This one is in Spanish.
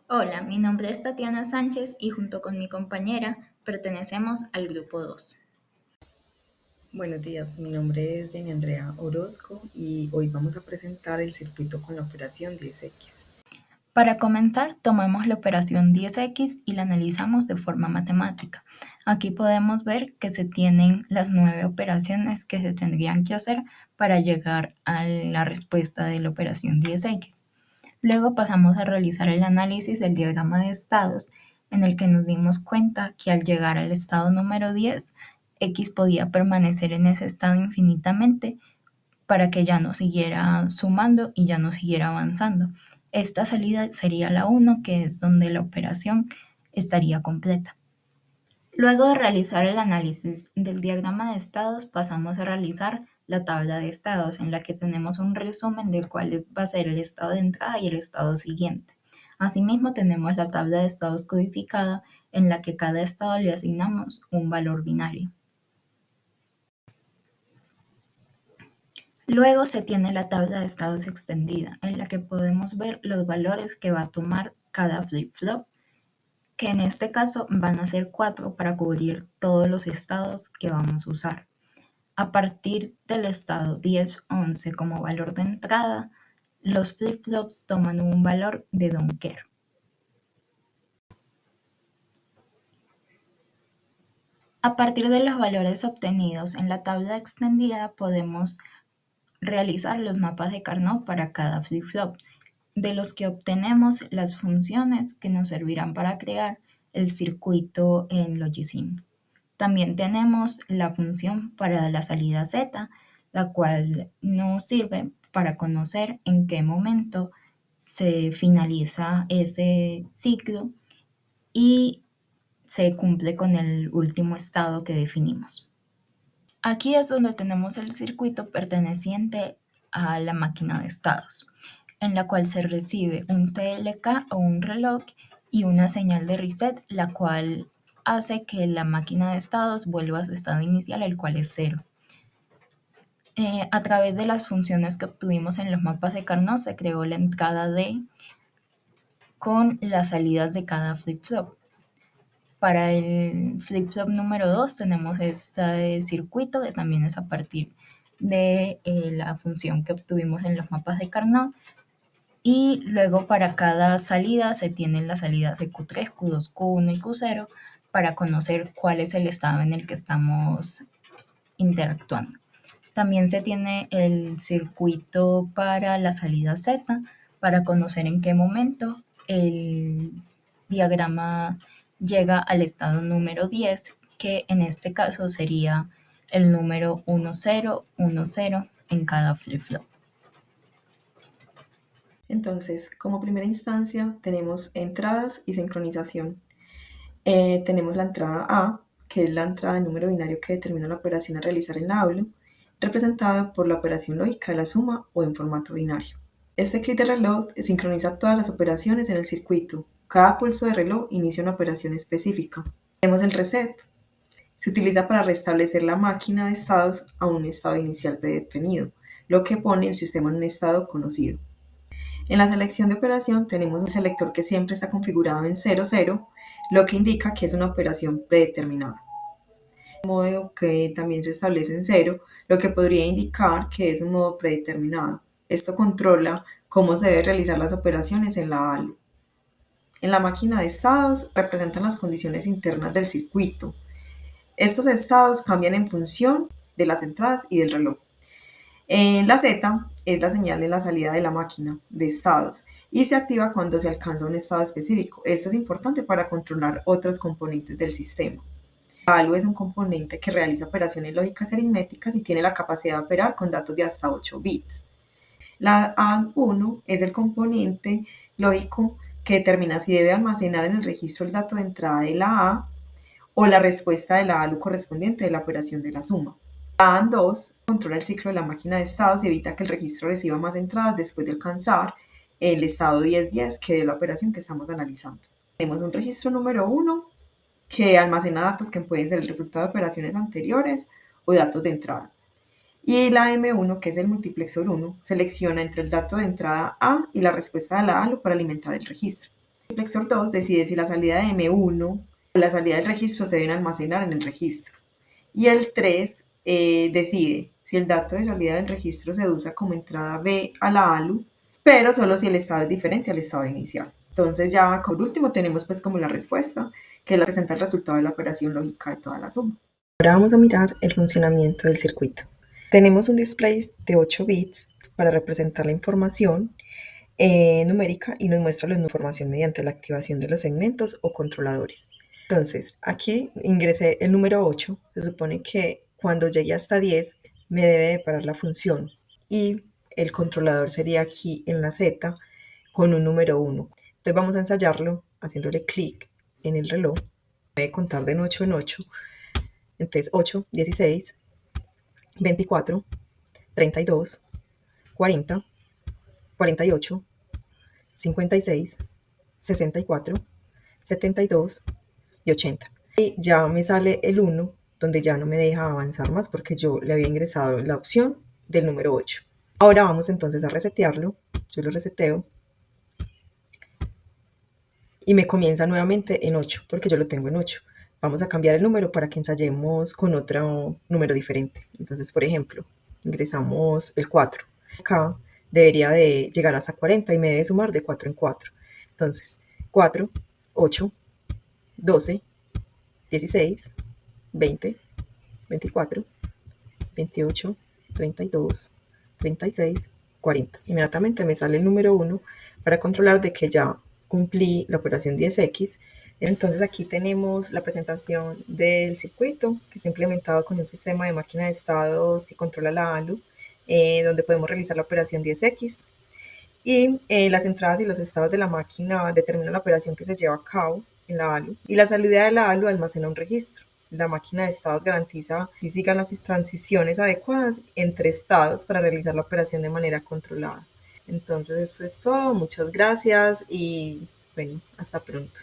Hola, mi nombre es Tatiana Sánchez y junto con mi compañera pertenecemos al grupo 2. Buenos días, mi nombre es Deni Andrea Orozco y hoy vamos a presentar el circuito con la operación 10X. Para comenzar, tomamos la operación 10x y la analizamos de forma matemática. Aquí podemos ver que se tienen las 9 operaciones que se tendrían que hacer para llegar a la respuesta de la operación 10x. Luego pasamos a realizar el análisis del diagrama de estados, en el que nos dimos cuenta que al llegar al estado número 10, X podía permanecer en ese estado infinitamente para que ya no siguiera sumando y ya no siguiera avanzando. Esta salida sería la 1, que es donde la operación estaría completa. Luego de realizar el análisis del diagrama de estados, pasamos a realizar la tabla de estados, en la que tenemos un resumen de cuál va a ser el estado de entrada y el estado siguiente. Asimismo, tenemos la tabla de estados codificada, en la que cada estado le asignamos un valor binario. Luego se tiene la tabla de estados extendida, en la que podemos ver los valores que va a tomar cada flip-flop, que en este caso van a ser 4 para cubrir todos los estados que vamos a usar. A partir del estado 10-11 como valor de entrada, los flip-flops toman un valor de don't care. A partir de los valores obtenidos en la tabla extendida, podemos realizar los mapas de Carnot para cada flip-flop, de los que obtenemos las funciones que nos servirán para crear el circuito en Logisim. También tenemos la función para la salida Z, la cual nos sirve para conocer en qué momento se finaliza ese ciclo y se cumple con el último estado que definimos. Aquí es donde tenemos el circuito perteneciente a la máquina de estados, en la cual se recibe un CLK o un reloj y una señal de reset, la cual hace que la máquina de estados vuelva a su estado inicial, el cual es cero. A través de las funciones que obtuvimos en los mapas de Carnot se creó la entrada D con las salidas de cada flip-flop. Para el flip-flop número 2 tenemos este circuito que también es a partir de la función que obtuvimos en los mapas de Carnot. Y luego para cada salida se tienen las salidas de Q3, Q2, Q1 y Q0 para conocer cuál es el estado en el que estamos interactuando. También se tiene el circuito para la salida Z para conocer en qué momento el diagrama llega al estado número 10, que en este caso sería el número 1010 en cada flip-flop. Entonces, como primera instancia, tenemos entradas y sincronización. Tenemos la entrada A, que es la entrada de número binario que determina la operación a realizar en la aula, representada por la operación lógica de la suma o en formato binario. Este clic de reloj sincroniza todas las operaciones en el circuito. Cada pulso de reloj inicia una operación específica. Tenemos el reset. Se utiliza para restablecer la máquina de estados a un estado inicial predefinido, lo que pone el sistema en un estado conocido. En la selección de operación tenemos un selector que siempre está configurado en 00, lo que indica que es una operación predeterminada. Un modo que también se establece en 0, lo que podría indicar que es un modo predeterminado. Esto controla cómo se deben realizar las operaciones en la ALU. En la máquina de estados representan las condiciones internas del circuito. Estos estados cambian en función de las entradas y del reloj. En la Z es la señal en la salida de la máquina de estados y se activa cuando se alcanza un estado específico. Esto es importante para controlar otros componentes del sistema. La ALU es un componente que realiza operaciones lógicas y aritméticas y tiene la capacidad de operar con datos de hasta 8 bits. La A1 es el componente lógico que determina si debe almacenar en el registro el dato de entrada de la A o la respuesta de la ALU correspondiente de la operación de la suma. La AN2 controla el ciclo de la máquina de estados y evita que el registro reciba más entradas después de alcanzar el estado 1010, que es la operación que estamos analizando. Tenemos un registro número 1 que almacena datos que pueden ser el resultado de operaciones anteriores o datos de entrada. Y la M1, que es el multiplexor 1, selecciona entre el dato de entrada A y la respuesta de la ALU para alimentar el registro. multiplexor 2 decide si la salida de M1 o la salida del registro se deben almacenar en el registro. Y el 3 decide si el dato de salida del registro se usa como entrada B a la ALU, pero solo si el estado es diferente al estado inicial. Entonces ya por último tenemos pues como la respuesta, que representa el resultado de la operación lógica de toda la suma. Ahora vamos a mirar el funcionamiento del circuito. Tenemos un display de 8 bits para representar la información numérica y nos muestra la información mediante la activación de los segmentos o controladores. Entonces, aquí ingresé el número 8. Se supone que cuando llegue hasta 10 me debe de parar la función y el controlador sería aquí en la Z con un número 1. Entonces vamos a ensayarlo haciéndole clic en el reloj. Debe contar de 8 en 8. Entonces 8, 16, 24, 32, 40, 48, 56, 64, 72 y 80. Y ya me sale el 1, donde ya no me deja avanzar más porque yo le había ingresado la opción del número 8. Ahora vamos entonces a resetearlo. Yo lo reseteo y me comienza nuevamente en 8 porque yo lo tengo en 8. Vamos a cambiar el número para que ensayemos con otro número diferente. Entonces, por ejemplo, ingresamos el 4. Acá debería de llegar hasta 40 y me debe sumar de 4 en 4. Entonces, 4, 8, 12, 16, 20, 24, 28, 32, 36, 40. Inmediatamente me sale el número 1 para controlar de que ya cumplí la operación 10X. Entonces aquí tenemos la presentación del circuito que está implementado con un sistema de máquina de estados que controla la ALU, donde podemos realizar la operación 10X. Y las entradas y los estados de la máquina determinan la operación que se lleva a cabo en la ALU. Y la salida de la ALU almacena un registro. La máquina de estados garantiza que sigan las transiciones adecuadas entre estados para realizar la operación de manera controlada. Entonces, esto es todo. Muchas gracias y bueno, hasta pronto.